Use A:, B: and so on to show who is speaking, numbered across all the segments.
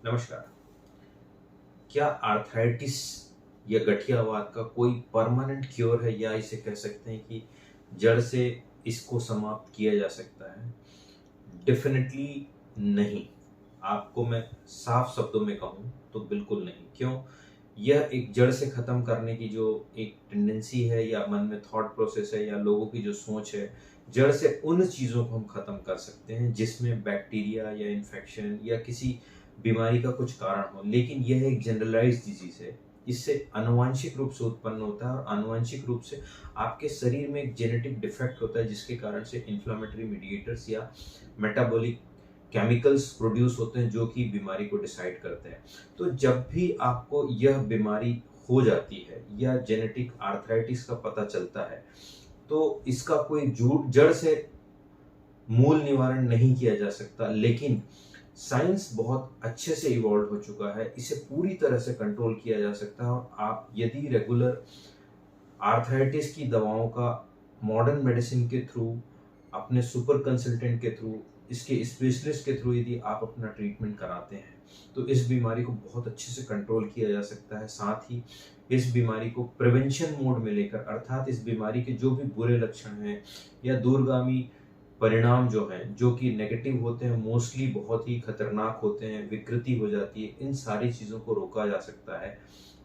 A: नमस्कार। क्या आर्थराइटिस या गठियावाद का कोई परमानेंट क्योर है या इसे कह सकते हैं कि जड़ से इसको समाप्त किया जा सकता है? डेफिनेटली नहीं। आपको मैं साफ शब्दों में कहूँ तो बिल्कुल नहीं। क्यों? यह एक जड़ से खत्म करने की जो एक टेंडेंसी है या मन में थॉट प्रोसेस है या लोगों की जो सोच है, जड़ से उन चीज़ों को हम खत्म कर सकते हैं जिसमें बैक्टीरिया या इन्फेक्शन या किसी बीमारी का कुछ कारण हो। लेकिन यह एक जनरलाइज्ड डिजीज़ है। इससे आनुवांशिक रूप से उत्पन्न होता है और आनुवांशिक रूप से आपके शरीर में एक जेनेटिक डिफेक्ट होता है जिसके कारण से इन्फ्लेमेटरी मीडिएटर्स या मेटाबॉलिक केमिकल्स प्रोड्यूस होते हैं जो कि बीमारी को डिसाइड करते हैं। तो जब भी आपको यह बीमारी हो जाती है या जेनेटिक आर्थराइटिस का पता चलता है, तो इसका कोई जड़ से मूल निवारण नहीं किया जा सकता, लेकिन साइंस बहुत अच्छे से इवॉल्व हो चुका है। इसे पूरी तरह से कंट्रोल किया जा सकता है और आप यदि रेगुलर आर्थराइटिस की दवाओं का मॉडर्न मेडिसिन के थ्रू, अपने सुपर कंसल्टेंट के थ्रू, इसके स्पेशलिस्ट के थ्रू यदि आप अपना ट्रीटमेंट कराते हैं, तो इस बीमारी को बहुत अच्छे से कंट्रोल किया जा सकता है। साथ ही इस बीमारी को प्रिवेंशन मोड में लेकर, अर्थात इस बीमारी के जो भी बुरे लक्षण हैं या दूरगामी परिणाम जो हैं, जो कि नेगेटिव होते हैं, मोस्टली बहुत ही खतरनाक होते हैं, विकृति हो जाती है, इन सारी चीज़ों को रोका जा सकता है,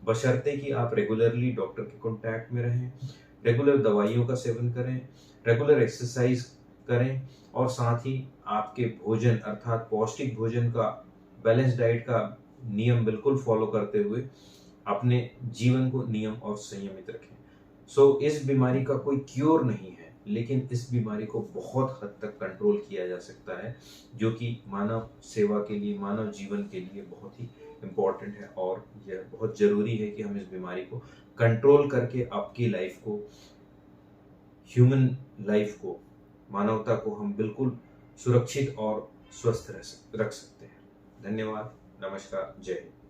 A: बशर्ते कि आप रेगुलरली डॉक्टर के कॉन्टैक्ट में रहें, रेगुलर दवाइयों का सेवन करें, रेगुलर एक्सरसाइज करें और साथ ही आपके भोजन अर्थात पौष्टिक भोजन का, बैलेंस डाइट का नियम बिल्कुल फॉलो करते हुए अपने जीवन को नियम और संयमित रखें। इस बीमारी का कोई क्योर नहीं है, लेकिन इस बीमारी को बहुत हद तक कंट्रोल किया जा सकता है, जो कि मानव सेवा के लिए, मानव जीवन के लिए बहुत ही इम्पोर्टेंट है और यह बहुत ज़रूरी है कि हम इस बीमारी को कंट्रोल करके आपकी लाइफ को, ह्यूमन लाइफ को, मानवता को हम बिल्कुल सुरक्षित और स्वस्थ रख सकते हैं। धन्यवाद। नमस्कार। जय हिंद।